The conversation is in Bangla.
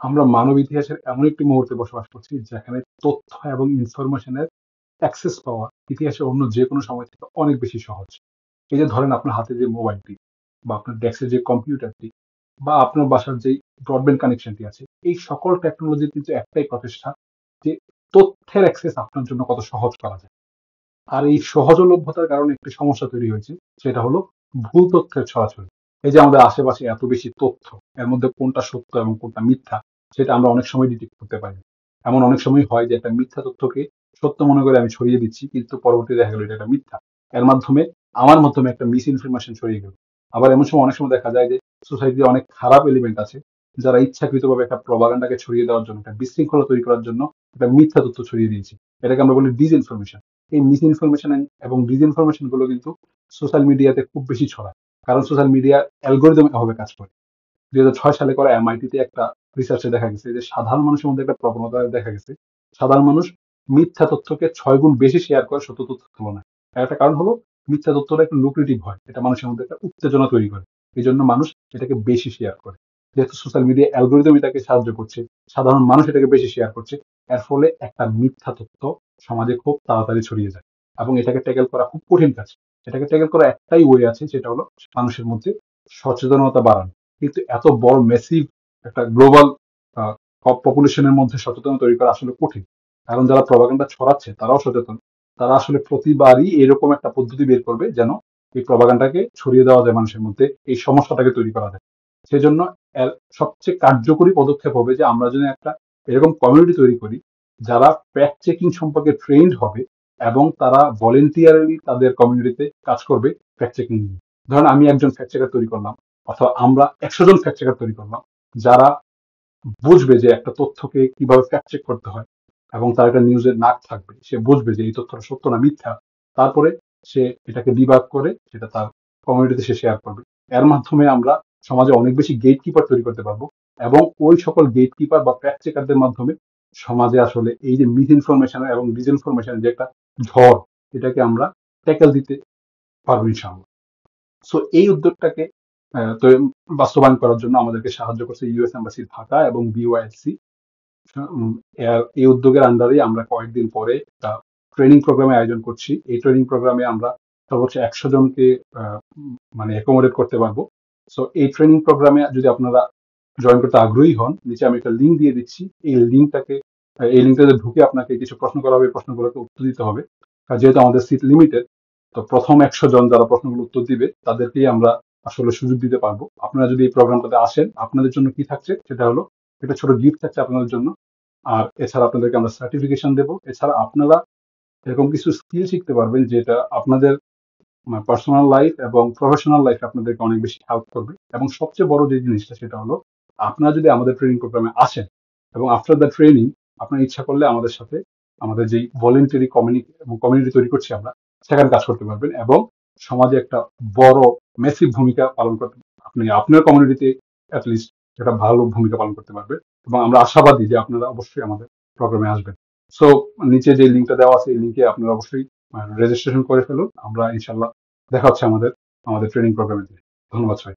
আমরা মানব ইতিহাসের এমন একটি মুহূর্তে বসবাস করছি যেখানে তথ্য এবং ইনফরমেশনের অ্যাক্সেস পাওয়া ইতিহাসের অন্য যে কোনো সময় থেকে অনেক বেশি সহজ। এই যে ধরেন আপনার হাতে যে মোবাইলটি বা আপনার ডেস্কের যে কম্পিউটারটি বা আপনার বাসার যে ব্রডব্যান্ড কানেকশনটি আছে, এই সকল টেকনোলজির কিন্তু একটাই প্রচেষ্টা যে তথ্যের অ্যাক্সেস আপনার জন্য কত সহজ করা যায়। আর এই সহজলভ্যতার কারণে একটি সমস্যা তৈরি হয়েছে, সেটা হলো ভুল তথ্যের ছড়াছড়ি। এই যে আমাদের আশেপাশে এত বেশি তথ্য, এর মধ্যে কোনটা সত্য এবং কোনটা মিথ্যা সেটা আমরা অনেক সময় ডিটেক্ট করতে পারি না। এমন অনেক সময় হয় যে একটা মিথ্যা তথ্যকে সত্য মনে করে আমি ছড়িয়ে দিচ্ছি, কিন্তু পরবর্তীতে দেখা গেলো এটা একটা মিথ্যা। এর মাধ্যমে আমার মাধ্যমে একটা মিস ইনফরমেশন ছড়িয়ে গেল। আবার এমন সময় অনেক সময় দেখা যায় যে সোসাইটিতে অনেক খারাপ এলিমেন্ট আছে যারা ইচ্ছাকৃতভাবে একটা প্রপাগান্ডাকে ছড়িয়ে দেওয়ার জন্য, একটা বিশৃঙ্খলা তৈরি করার জন্য একটা মিথ্যা তথ্য ছড়িয়ে দিয়েছে। এটাকে আমরা বলি ডিসইনফরমেশন। এই মিস ইনফরমেশন এবং ডিসইনফরমেশন গুলো কিন্তু সোশ্যাল মিডিয়াতে খুব বেশি ছড়ায়, কারণ সোশ্যাল মিডিয়া অ্যালগোরিদম এভাবে কাজ করে। 2006 সালে করা এমআইটিতে একটা রিসার্চে দেখা গেছে যে সাধারণ মানুষের মধ্যে একটা প্রবণতা দেখা গেছে, সাধারণ মানুষ মিথ্যা তথ্যকে 6 গুণ বেশি শেয়ার করে সত্য তথ্যের তুলনায়। এর একটা কারণ হলো মিথ্যা তথ্যটা একটা লুক্রেটিভ হয়, এটা মানুষের মধ্যে একটা উত্তেজনা তৈরি করে, এই জন্য মানুষ এটাকে বেশি শেয়ার করে। যেহেতু সোশ্যাল মিডিয়া অ্যালগোরিদম এটাকে সাহায্য করছে, সাধারণ মানুষ এটাকে বেশি শেয়ার করছে, এর ফলে একটা মিথ্যা তথ্য সমাজে খুব তাড়াতাড়ি ছড়িয়ে যায় এবং এটাকে ট্যাকেল করা খুব কঠিন কাজ। এটাকে ট্যাকেল করা একটাই ওয়ে আছে, সেটা হলো মানুষের মধ্যে সচেতনতা বাড়ানো। কিন্তু এত বড় মেসিভ একটা গ্লোবাল পপুলেশনের মধ্যে সচেতনতা তৈরি করা আসলে কঠিন, কারণ যারা প্রপাগান্ডা ছড়াচ্ছে তারাও সচেতন। তারা আসলে প্রতিবারই এরকম একটা পদ্ধতি বের করবে যেন এই প্রপাগান্ডাকে ছড়িয়ে দেওয়া যায় মানুষের মধ্যে, এই সমস্যাটাকে তৈরি করা যায়। সেজন্য এর সবচেয়ে কার্যকরী পদক্ষেপ হবে যে আমরা যদি একটা এরকম কমিউনিটি তৈরি করি যারা ফ্যাক্ট চেকিং সম্পর্কে ট্রেন্ড হবে এবং তারা ভলেন্টিয়ারলি তাদের কমিউনিটিতে কাজ করবে ফ্যাক্ট চেকিং নিয়ে। ধরেন আমি একজন ফ্যাক্ট চেকার তৈরি করলাম, অথবা আমরা 100 জন ফ্যাক্ট চেকার তৈরি করলাম যারা বুঝবে যে একটা তথ্যকে কিভাবে ফ্যাক্ট চেক করতে হয়, এবং তার একটা নিউজের নাক থাকবে, সে বুঝবে যে এই তথ্যটা সত্য না মিথ্যা। তারপরে সে এটাকে ডিবাগ করে সেটা তার কমিউনিটিতে সে শেয়ার করবে। এর মাধ্যমে আমরা সমাজে অনেক বেশি গেট কিপার তৈরি করতে পারবো, এবং ওই সকল গেট কিপার বা ফ্যাক্ট চেকারদের মাধ্যমে সমাজে আসলে এই যে মিস ইনফরমেশন এবং ডিসইনফরমেশন যে একটা ঝড়, এটাকে আমরা ট্যাকেল দিতে পারবো ইনশাআল্লাহ। সো এই উদ্যোগটাকে তো বাস্তবায়ন করার জন্য আমাদেরকে সাহায্য করছে ইউএস এম্বাসি ঢাকা এবং বিওআইএলসি। এই উদ্যোগের আন্ডারে আমরা কয়েকদিন পরে একটা ট্রেনিং প্রোগ্রামে আয়োজন করছি। এই ট্রেনিং প্রোগ্রামে আমরা সর্বোচ্চ 100 জনকে মানে অ্যাকোমোডেট করতে পারবো। সো এই ট্রেনিং প্রোগ্রামে যদি আপনারা জয়েন করতে আগ্রহী হন, নিচে আমি একটা লিঙ্ক দিয়ে দিচ্ছি। এই লিঙ্কটাতে ঢুকে আপনাকে কিছু প্রশ্ন করা হবে, এই প্রশ্নগুলোকে উত্তর দিতে হবে। আর যেহেতু আমাদের সিট লিমিটেড, তো প্রথম 100 জন যারা প্রশ্নগুলো উত্তর দিবে তাদেরকেই আমরা আসলে সুযোগ দিতে পারবো। আপনারা যদি এই প্রোগ্রামটাতে আসেন, আপনাদের জন্য কি থাকছে সেটা হলো একটা ছোট গিফট থাকছে আপনাদের জন্য। আর এছাড়া আপনাদেরকে আমরা সার্টিফিকেশন দেবো। এছাড়া আপনারা এরকম কিছু স্কিল শিখতে পারবেন যেটা আপনাদের পার্সোনাল লাইফ এবং প্রফেশনাল লাইফ আপনাদেরকে অনেক বেশি হেল্প করবে। এবং সবচেয়ে বড় যে জিনিসটা সেটা হলো আপনারা যদি আমাদের ট্রেনিং প্রোগ্রামে আসেন এবং আফটার দ্য ট্রেনিং আপনার ইচ্ছা করলে আমাদের সাথে আমাদের যেই ভলেন্টারি কমিউনিটি তৈরি করছি আমরা, সেখানে কাজ করতে পারবেন এবং সমাজে একটা বড় মেসিভ ভূমিকা পালন করতে, আপনি আপনার কমিউনিটিতে অ্যাটলিস্ট একটা ভালো ভূমিকা পালন করতে পারবে। এবং আমরা আশাবাদী যে আপনারা অবশ্যই আমাদের প্রোগ্রামে আসবেন। সো নিচে যে লিঙ্কটা দেওয়া আছে এই লিঙ্কে আপনারা অবশ্যই রেজিস্ট্রেশন করে ফেলুন। আমরা ইনশাল্লাহ দেখা হচ্ছে আমাদের আমাদের ট্রেনিং প্রোগ্রামে। ধন্যবাদ সবাই।